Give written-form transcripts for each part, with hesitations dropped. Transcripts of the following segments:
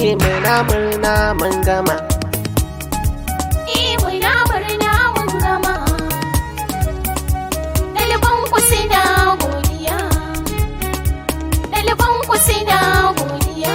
muna murna mun gama. Muna murna mun gama. Ɗaliban ku suna godiya. Ɗaliban ku suna godiya.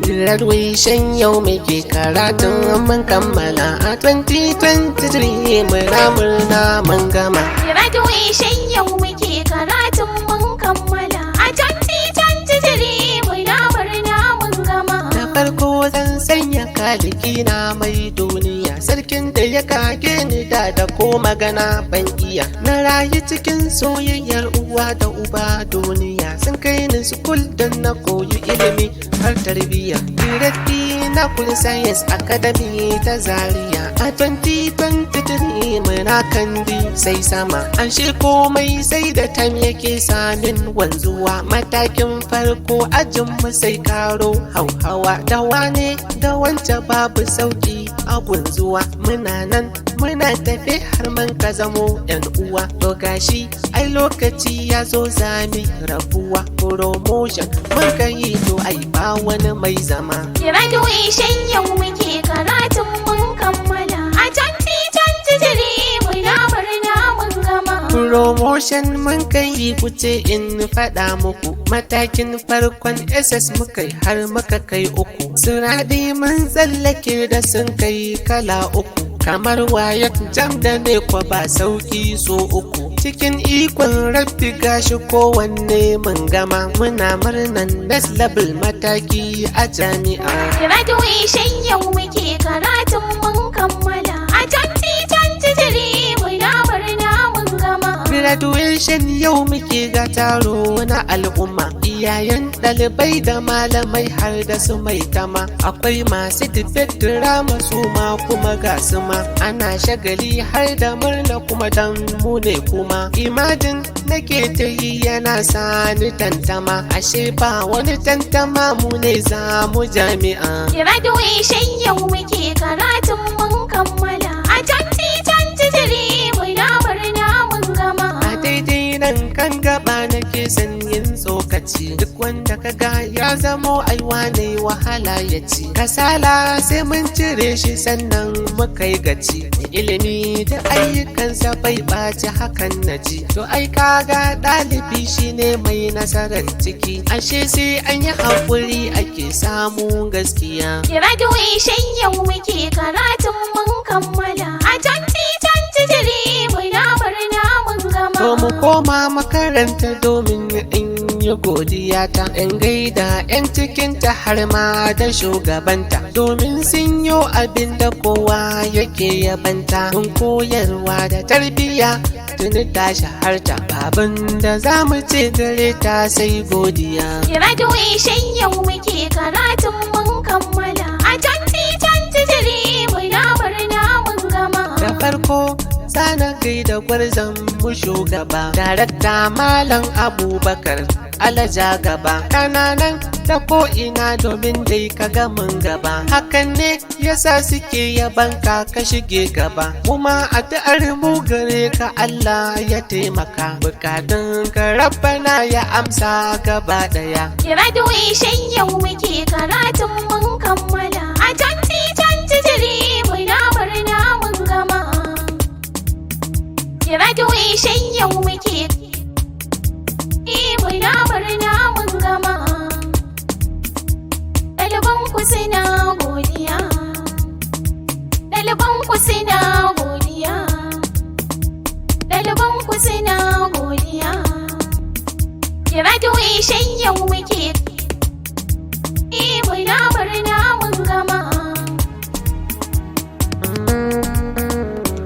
Graduation yau muke karatun mun kammala a 2023 muna murna mun gama. Graduation yau muke karatun mun kammala a 2023 muna murna mun gama. Da farko zan sanya kaliki na mai duniya, sarkin da ya kage ni da ko magana ban iya. Na rayu cikin soyayyar uwa da uba duniya, sun kai ni school don na koyi ilimi har tarbiyya. Directi na Kul Science Academy ta Zaria a 2023 muna kandi sai sama. An shi komai sai da tam yake samin wanzuwa. Matakin farko ajin mu sai karo hauhawa. Da wane da wance babu sauki a gunzuwa. Muna nan muna tafe har man ka zamo yan uwa. To gashi ai lokaci ya zo zami rabuwa. Promotion mun kai to ai ba wani mai zama. Graduation yau muke karatun mun kammala a 2023 muna murna mun gama. Promotion mun kai kuce in faɗa muku. Matakin farkon SS muka har muka kai uku. Siradi mun tsallake da sun kai kala uku. Kamar wayat jam da ne kwa ba sauki so uku. Cikin ikon rabbi gashi kowanne mun gama. Muna murnan next level mataki a jami'a. Graduation yau muke karatun mun kammala a 2023 muna murna mun gama. Graduation yau muke ga taro na al'umma. Iyayen ɗalibai da malamai har da su mai tama. Akwai masu debate drama su ma kuma ga su ma. Ana shagali har da murna kuma dan mu ne kuma. Imajin nake ta yi yana sani tantama. Ashe ba wani tantama mu ne za mu jami'a. Graduation yau muke karatun mun kammala a 2023 muna murna mun gama. A daidai nan kan gaba nake sanyin tsokaci. Duk wanda kaga ya zamo aiwa ne wahala ya ci. Kasala sai mun cire shi sannan muka yi gaci. Ilimi da ayyukansa bai ɓaci hakan na ji. To ai kaga ɗalibi shine mai nasarar ciki. Ashe sai an yi haƙuri ake samu gaskiya. Graduation yau muke karatun mun kammala a 2023 muna murna mun gama. To mu koma makaranta domin in yi godiya ta. In gaida 'yan cikinta har ma da shugabanta. Domin sun yi abin da kowa yake yabanta. Mun koyarwa da tarbiyya tuni ta shaharta. Babin da za mu ce gare ta sai godiya. Graduation yau muke karatun mun kammala a 2023 muna murna mun gama. Da farko sana gaida gwarzon mu shugaba. Darakta Malam Abubakar Alaja gaba. Kananan ta ko'ina domin dai ka mun gaba. Hakan ne yasa suke yabanka ka shige gaba. Kuma addu'ar mu gare ka Allah ya taimaka. Bukatun ka Rabbana ya amsa gaba daya. Graduation yau muke karatun mun kammala a 2023 muna murna mun gama. Graduation yau muke muna murna mun gama. Ɗaliban ku suna godiya. Ɗaliban ku suna godiya. Ɗaliban ku suna godiya. Graduation yau muke muna murna mun gama.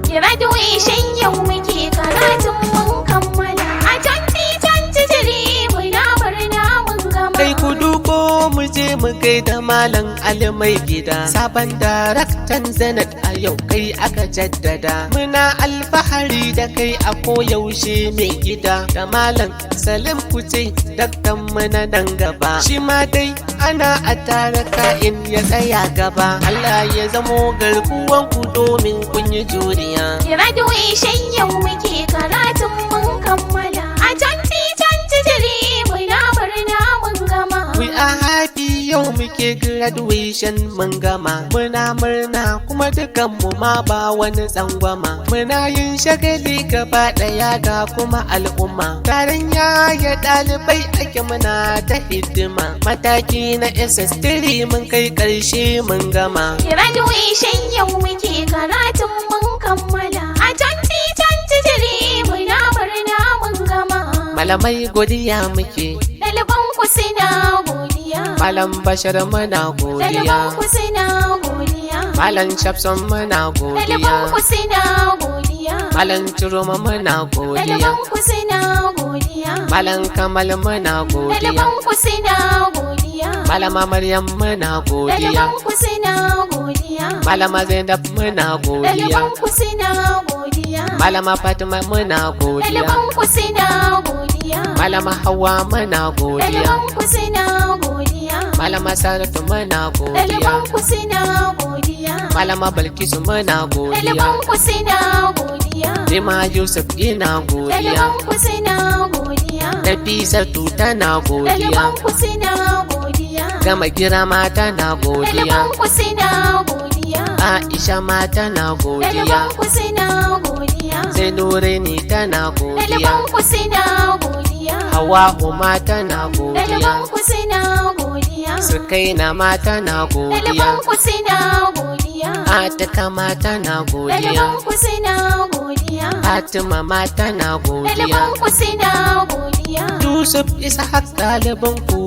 Graduation yau muke karatun mun kammala a 2023 muna murna mun gama. Kai ku duko mu je mu gaida Malam Ali mai gida. Sabon daraktan Zenith a yau kai aka jaddada. Muna alfahari da kai a koyaushe mai gida. Da Malam Salim Kuce daktan mu na dan gaba. Shi ma dai ana a tare ka'in ya tsaya gaba. Allah ya zamo garkuwan ku domin kun yi juriya. Graduation yau muke karatun mun kammala a 2023 muna murna mun gama. We are happy yau muke graduation mun gama. Muna murna kuma dukanmu ma ba wani tsangwama. Muna yin shagali gaba ɗaya ga kuma al'umma. Taron yaya ɗalibai ake muna ta hidima. Mataki na SS3 mun kai ƙarshe mun gama. Graduation yau muke karatun mun kammala. A 2023 muna murna mun gama. Malamai godiya muke. Ɗaliban ku suna godiya. Malam Bashir muna godiya. Ɗaliban ku suna godiya. Malam Shafson muna Ɗaliban godiya. ku suna godiya. Malam Turuma muna godiya. Ɗaliban ku suna godiya. Malam Kamal muna godiya. Ɗaliban ku suna godiya. Malama Maryam muna godiya. Ɗaliban ku suna godiya. Malama Zainab muna godiya. Ɗaliban ku suna godiya. Malama Fatima muna godiya. Ɗaliban ku suna godiya. Malama Hauwa muna godiya. Ɗaliban ku suna godiya. Malama Saratu muna godiya. Ɗaliban ku suna godiya. Malama Balkisu muna godiya. Ɗaliban ku suna godiya. Rima Yusuf ina godiya. Ɗaliban ku suna godiya. Nafisatu tana godiya. Ɗaliban ku suna godiya. Gama girma tana godiya. Ɗaliban ku suna godiya. Aisha ma tana godiya. Ɗaliban ku suna godiya. Sai Nurini tana godiya. Ɗaliban ku suna godiya. Hawa'u ma tana godiya. Ɗaliban ku suna godiya. Sukaina ma tana godiya. Ɗaliban ku suna godiya. Atika ma tana godiya. Ɗaliban ku suna godiya. Fatima ma tana godiya. Ɗaliban ku suna godiya. Yusuf Ishaq ɗaliban ku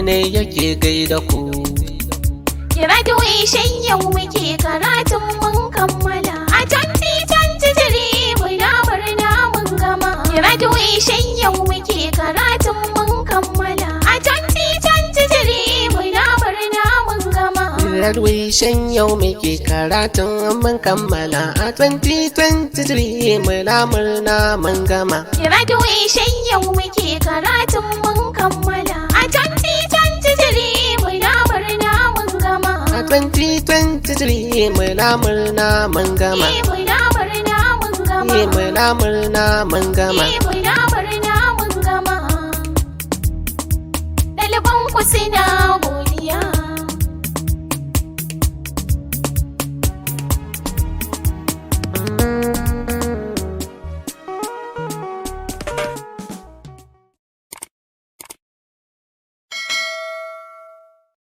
ne yake gaida ku. Graduation yau muke karatun mun kammala. A 2023 muna murna mun gama. Graduation yau muke karatun mun kammala. A 2023 muna murna mun gama. Graduation yau muke karatun mun kammala. A 2023 muna murna mun gama. Graduation yau muke karatun mun kammala. A 2023 muna murna mun gama. A 2023 muna murna mun gama. Muna murna mun gama. Muna murna mun gama. Muna murna mun gama. Ɗaliban ku suna